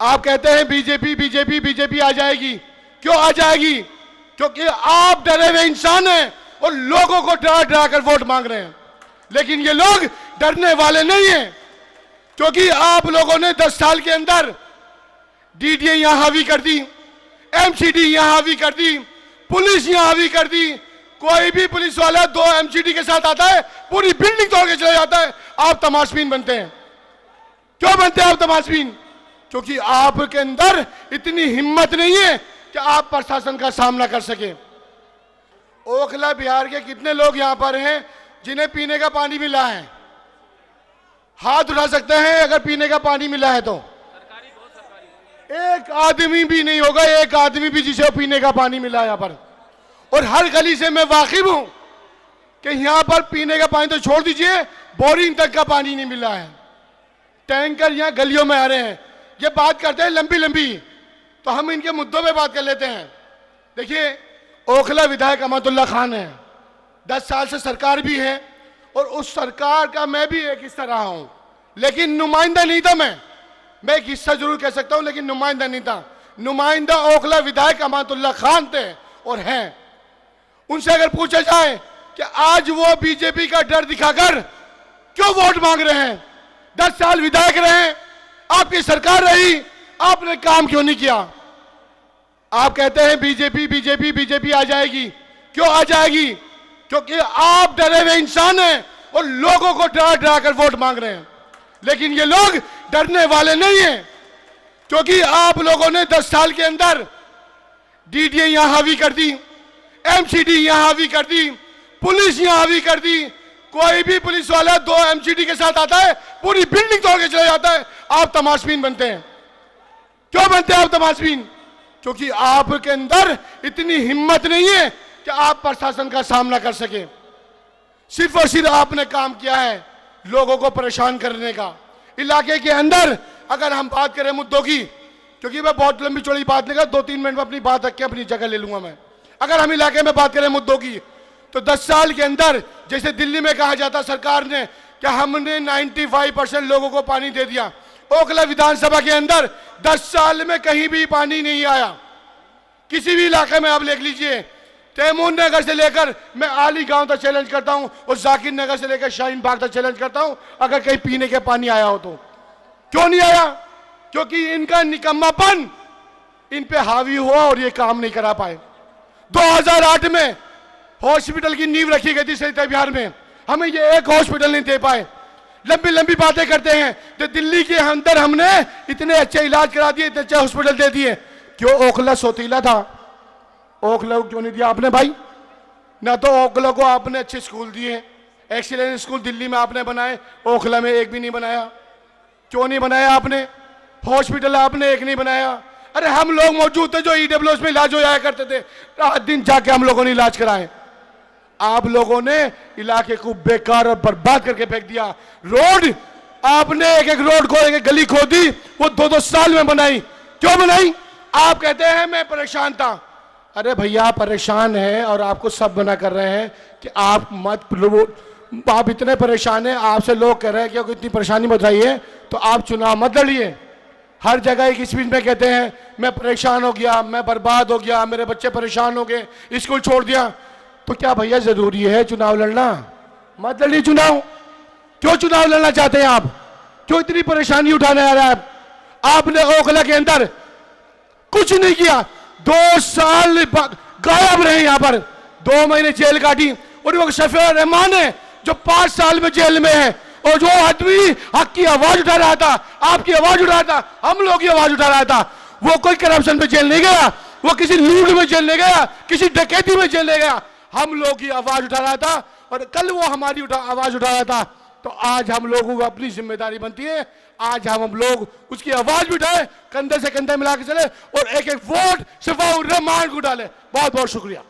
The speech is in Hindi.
आप कहते हैं बीजेपी बीजेपी बीजेपी आ जाएगी। क्यों आ जाएगी? क्योंकि आप डरे हुए इंसान हैं और लोगों को डरा डरा कर वोट मांग रहे हैं। लेकिन ये लोग डरने वाले नहीं हैं, क्योंकि आप लोगों ने 10 साल के अंदर डीडीए यहां हावी कर दी, एमसीडी यहां हावी कर दी, पुलिस यहां हावी कर दी। कोई भी पुलिस वाला 2 एमसीडी के साथ आता है, पूरी बिल्डिंग तोड़ के चला जाता है। आप तमाशबीन बनते हैं। क्यों बनते हैं आप तमाशबीन? क्योंकि आपके अंदर इतनी हिम्मत नहीं है कि आप प्रशासन का सामना कर सके। ओखला बिहार के कितने लोग यहां पर हैं जिन्हें पीने का पानी मिला है? हाथ उठा सकते हैं अगर पीने का पानी मिला है तो। एक आदमी भी नहीं होगा, एक आदमी भी जिसे पीने का पानी मिला है यहां पर। और हर गली से मैं वाकिफ हूं कि यहां पर पीने का पानी तो छोड़ दीजिए, बोरिंग तक का पानी नहीं मिला है। टैंकर यहां गलियों में आ रहे हैं। ये बात करते हैं लंबी लंबी, तो हम इनके मुद्दों पे बात कर लेते हैं। देखिए, ओखला विधायक अहमदुल्ला खान है, 10 साल से सरकार भी है और उस सरकार का मैं भी एक हिस्सा रहा हूं, लेकिन नुमाइंदा नहीं था। मैं एक हिस्सा जरूर कह सकता हूं, लेकिन नुमाइंदा नहीं था। नुमाइंदा ओखला विधायक अहमदुल्ला खान थे और हैं। उनसे अगर पूछा जाए कि आज वो बीजेपी का डर दिखाकर क्यों वोट मांग रहे हैं? 10 साल विधायक रहे, आपकी सरकार रही, आपने काम क्यों नहीं किया? आप कहते हैं बीजेपी बीजेपी बीजेपी आ जाएगी। क्यों आ जाएगी? क्योंकि आप डरे हुए इंसान हैं और लोगों को डरा डरा कर वोट मांग रहे हैं। लेकिन ये लोग डरने वाले नहीं हैं, क्योंकि आप लोगों ने 10 साल के अंदर डीडीए यहां हावी कर दी, एमसीडी यहां हावी कर दी, पुलिस यहां हावी कर दी। कोई भी पुलिस वाला 2 एमसीडी के साथ आता है, पूरी बिल्डिंग तोड़ के चला जाता है। आप तमाशबीन बनते हैं। क्यों बनते हैं आप तमाशबीन? क्योंकि आपके अंदर इतनी हिम्मत नहीं है कि आप प्रशासन का सामना कर सके। सिर्फ और सिर्फ आपने काम किया है लोगों को परेशान करने का। इलाके के अंदर अगर हम बात करें मुद्दों की, क्योंकि मैं बहुत लंबी चौड़ी बात नहीं कर, 2-3 मिनट में अपनी बात रख के अपनी जगह ले लूंगा मैं। अगर हम इलाके में बात करें मुद्दों की, तो 10 साल के अंदर जैसे दिल्ली में कहा जाता सरकार ने कि हमने 95% लोगों को पानी दे दिया, ओखला विधानसभा के अंदर 10 साल में कहीं भी पानी नहीं आया। किसी भी इलाके में आप देख लीजिए, तैमूर नगर से लेकर मैं आली गांव तक चैलेंज करता हूं और जाकिर नगर से लेकर शाहीन बाग तक चैलेंज करता हूं, अगर कहीं पीने के पानी आया हो तो। क्यों नहीं आया? क्योंकि इनका निकम्मापन इन पे हावी हुआ और ये काम नहीं करा पाए। 2008 में हॉस्पिटल की नींव रखी गई थी सरिता बिहार में, हमें ये एक हॉस्पिटल नहीं दे पाए। लंबी लंबी बातें करते हैं तो दिल्ली के अंदर हमने इतने अच्छे इलाज करा दिए, इतने अच्छे हॉस्पिटल दे दिए। क्यों? ओखला सोतीला था, ओखला को क्यों नहीं दिया आपने भाई? ना तो ओखला को आपने अच्छे स्कूल दिए, एक्सीलेंस स्कूल दिल्ली में आपने बनाए, ओखला में एक भी नहीं बनाया। क्यों नहीं बनाया आपने? हॉस्पिटल आपने एक नहीं बनाया। अरे हम लोग मौजूद थे जो ईडब्ल्यूएस में इलाज हो जाया करते थे, रात दिन जाके हम लोगों ने इलाज कराए। आप लोगों ने इलाके को बेकार और बर्बाद करके फेंक दिया। रोड आपने एक एक रोड को, एक एक गली खोदी, वो 2-2 साल में बनाई। क्यों बनाई? आप कहते हैं मैं परेशान था। अरे भैया, परेशान है और आपको सब मना कर रहे हैं कि आप मत, आप इतने परेशान हैं, आपसे लोग कह रहे हैं कि इतनी परेशानी मत आइए तो आप चुनाव मत लड़िए। हर जगह एक स्पीच में कहते हैं मैं परेशान हो गया, मैं बर्बाद हो गया, मेरे बच्चे परेशान हो गए, स्कूल छोड़ दिया। तो क्या भैया जरूरी है चुनाव लड़ना? मत लड़िए चुनाव। क्यों चुनाव लड़ना चाहते हैं आप? क्यों इतनी परेशानी उठाने आ रहा है? आपने ओखला के अंदर कुछ नहीं किया, 2 साल गायब रहे यहां पर, 2 महीने जेल काटी। और वो शफीउर रहमान है जो 5 साल में जेल में है, और जो आदमी हक की आवाज उठा रहा था, आपकी आवाज उठा रहा था, हम लोग की आवाज उठा रहा था, वो कोई करप्शन में जेल नहीं गया, वो किसी लूट में जेल नहीं गया, किसी डकैती में जेल नहीं गया। हम लोग की आवाज उठा रहा था और कल वो हमारी आवाज उठा रहा था। तो आज हम लोगों को अपनी जिम्मेदारी बनती है, आज हम लोग उसकी आवाज भी उठाए, कंधे से कंधे मिला के चले और एक एक वोट शफीउर रहमान को डाले। बहुत बहुत शुक्रिया।